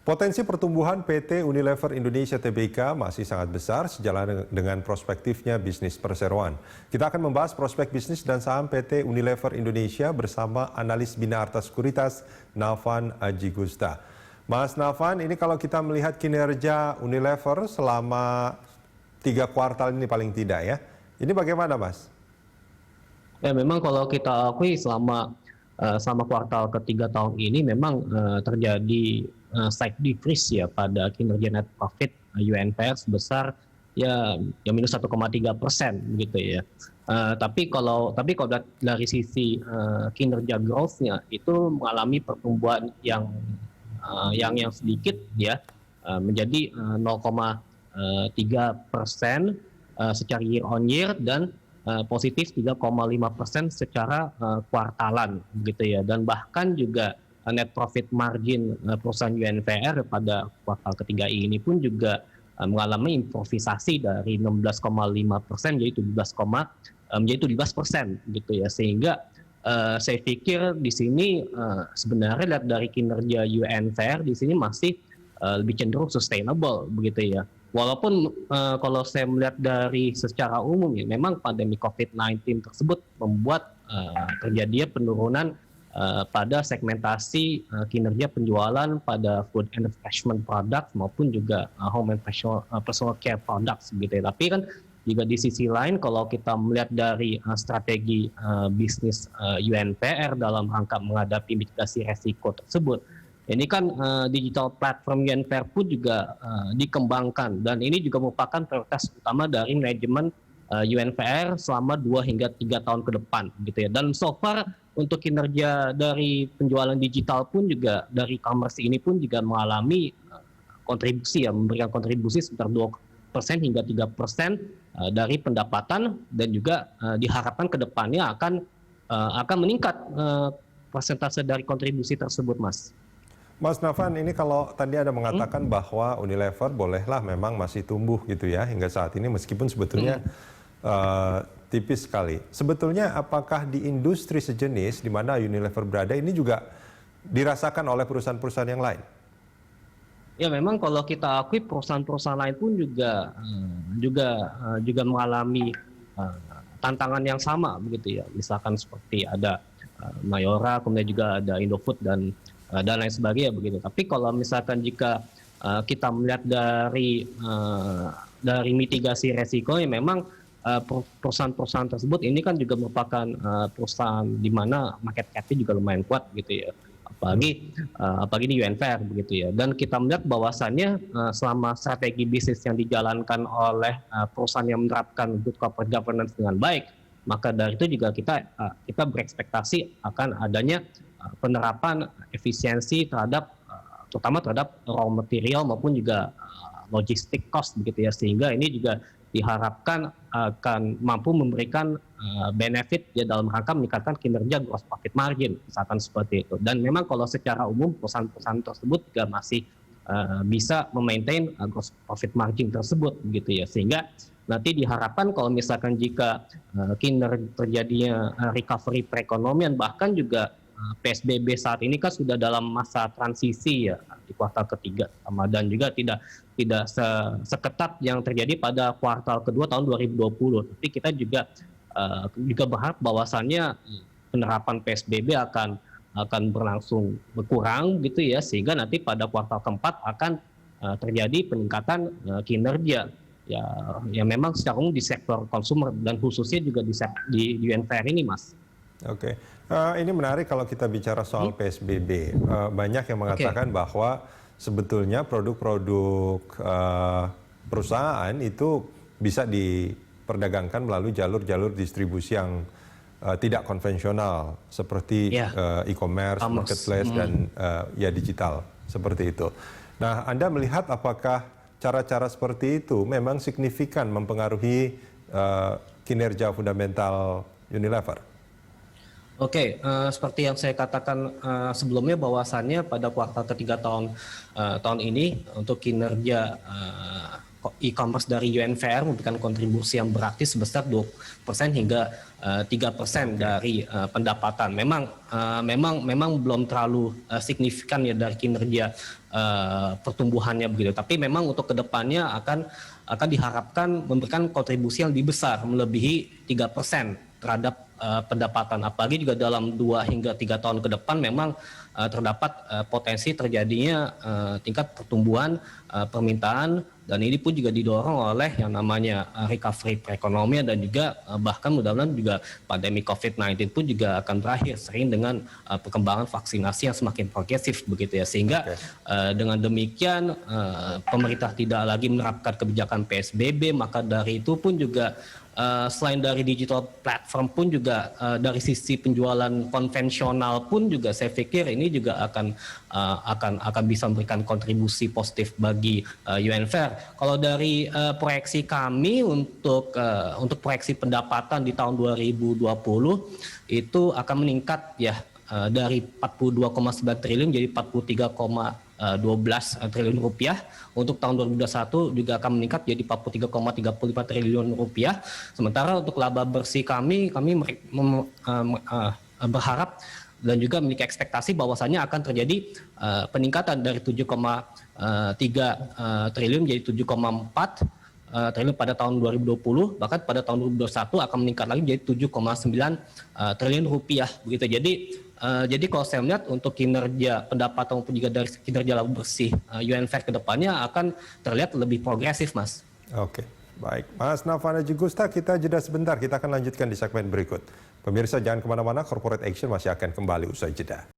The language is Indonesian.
Potensi pertumbuhan PT Unilever Indonesia Tbk masih sangat besar sejalan dengan prospektifnya bisnis perseroan. Kita akan membahas prospek bisnis dan saham PT Unilever Indonesia bersama analis Bina Arta Sekuritas Navan Aji Gusta. Mas Navan, ini kalau kita melihat kinerja Unilever selama 3 kuartal ini paling tidak ya, ini bagaimana Mas? Ya memang kalau kita akui selama kuartal ketiga tahun ini memang terjadi slight decrease ya pada kinerja net profit UNPR sebesar ya minus 1,3% gitu ya. Tapi kalau dari sisi kinerja growth-nya itu mengalami pertumbuhan yang sedikit ya, menjadi 0,3% secara year on year dan positif 3,5% secara kuartalan gitu ya, dan bahkan juga net profit margin perusahaan UNVR pada kuartal ketiga ini pun juga mengalami improvisasi dari 16,5% jadi 17% gitu ya, sehingga saya pikir di sini sebenarnya lihat dari kinerja UNVR di sini masih lebih cenderung sustainable begitu ya. Walaupun kalau saya melihat dari secara umum ya, memang pandemi COVID-19 tersebut membuat terjadinya penurunan pada segmentasi kinerja penjualan pada food and refreshment product maupun juga home and personal care products gitu ya. Tapi kan juga di sisi lain kalau kita melihat dari strategi bisnis UNPR dalam rangka menghadapi mitigasi resiko tersebut, ini kan digital platform UNPR pun juga dikembangkan, dan ini juga merupakan prioritas utama dari manajemen UNPR selama 2 hingga 3 tahun ke depan gitu ya. Dan so far untuk kinerja dari penjualan digital pun juga dari e-commerce ini pun juga mengalami kontribusi ya, memberikan kontribusi sekitar 2% hingga 3% dari pendapatan, dan juga diharapkan ke depannya akan meningkat persentase dari kontribusi tersebut, Mas. Mas Navan, ini kalau tadi ada mengatakan bahwa Unilever bolehlah memang masih tumbuh gitu ya hingga saat ini meskipun sebetulnya tipis sekali. Sebetulnya apakah di industri sejenis di mana Unilever berada ini juga dirasakan oleh perusahaan-perusahaan yang lain? Ya memang kalau kita akui perusahaan-perusahaan lain pun juga mengalami tantangan yang sama begitu ya. Misalkan seperti ada Mayora, kemudian juga ada Indofood dan lain sebagainya begitu. Tapi kalau misalkan jika kita melihat dari mitigasi resiko, ya memang perusahaan-perusahaan tersebut ini kan juga merupakan perusahaan di mana market cap-nya juga lumayan kuat gitu ya. Apalagi di UNPR begitu ya. Dan kita melihat bahwasannya selama strategi bisnis yang dijalankan oleh perusahaan yang menerapkan good corporate governance dengan baik, maka dari itu juga kita berekspektasi akan adanya penerapan efisiensi terutama terhadap raw material maupun juga logistik cost begitu ya, sehingga ini juga diharapkan akan mampu memberikan benefit ya dalam rangka meningkatkan kinerja gross profit margin misalkan seperti itu. Dan memang kalau secara umum perusahaan-perusahaan tersebut juga masih bisa memaintain gross profit margin tersebut begitu ya, sehingga nanti diharapkan kalau misalkan jika kinerja terjadinya recovery perekonomian, bahkan juga PSBB saat ini kan sudah dalam masa transisi ya di kuartal ketiga, dan juga tidak seketat yang terjadi pada kuartal kedua tahun 2020. Tapi kita juga berharap bahwasannya penerapan PSBB akan berlangsung berkurang gitu ya, sehingga nanti pada kuartal keempat akan terjadi peningkatan kinerja ya memang secara umum di sektor konsumer dan khususnya juga di UNPR ini, Mas. Oke, ini menarik kalau kita bicara soal PSBB. Banyak yang mengatakan bahwa sebetulnya produk-produk perusahaan itu bisa diperdagangkan melalui jalur-jalur distribusi yang tidak konvensional seperti e-commerce, marketplace, dan ya digital seperti itu. Nah, Anda melihat apakah cara-cara seperti itu memang signifikan mempengaruhi kinerja fundamental Unilever? Oke, seperti yang saya katakan sebelumnya bahwasannya pada kuartal ketiga tahun ini untuk kinerja e-commerce dari UNVR memberikan kontribusi yang berarti sebesar 2% hingga 3% dari pendapatan. Memang belum terlalu signifikan ya dari kinerja pertumbuhannya begitu. Tapi memang untuk kedepannya akan diharapkan memberikan kontribusi yang lebih besar, melebihi 3% terhadap pendapatan. Apalagi juga dalam 2 hingga 3 tahun ke depan memang terdapat potensi terjadinya tingkat pertumbuhan permintaan, dan ini pun juga didorong oleh yang namanya recovery perekonomian, dan juga bahkan mudah-mudahan juga pandemi COVID-19 pun juga akan berakhir seiring dengan perkembangan vaksinasi yang semakin progresif begitu ya, sehingga dengan demikian pemerintah tidak lagi menerapkan kebijakan PSBB, maka dari itu pun juga selain dari digital platform pun juga dari sisi penjualan konvensional pun juga saya pikir ini juga akan bisa memberikan kontribusi positif bagi UNVR. Kalau dari proyeksi kami untuk proyeksi pendapatan di tahun 2020 itu akan meningkat ya dari 42,9 triliun jadi 43,12 triliun rupiah. Untuk tahun 2021 juga akan meningkat jadi 43,35 triliun rupiah. Sementara untuk laba bersih kami berharap dan juga memiliki ekspektasi bahwasannya akan terjadi peningkatan dari 7,3 triliun menjadi 7,4 triliun pada tahun 2020, bahkan pada tahun 2021 akan meningkat lagi menjadi 7,9 triliun rupiah begitu. Jadi kalau saya melihat untuk kinerja pendapatan maupun juga dari kinerja laba bersih UNVR ke depannya akan terlihat lebih progresif, Mas. Oke, baik. Mas Navana Jugusta, kita jeda sebentar. Kita akan lanjutkan di segmen berikut. Pemirsa jangan kemana-mana, Corporate Action masih akan kembali usai jeda.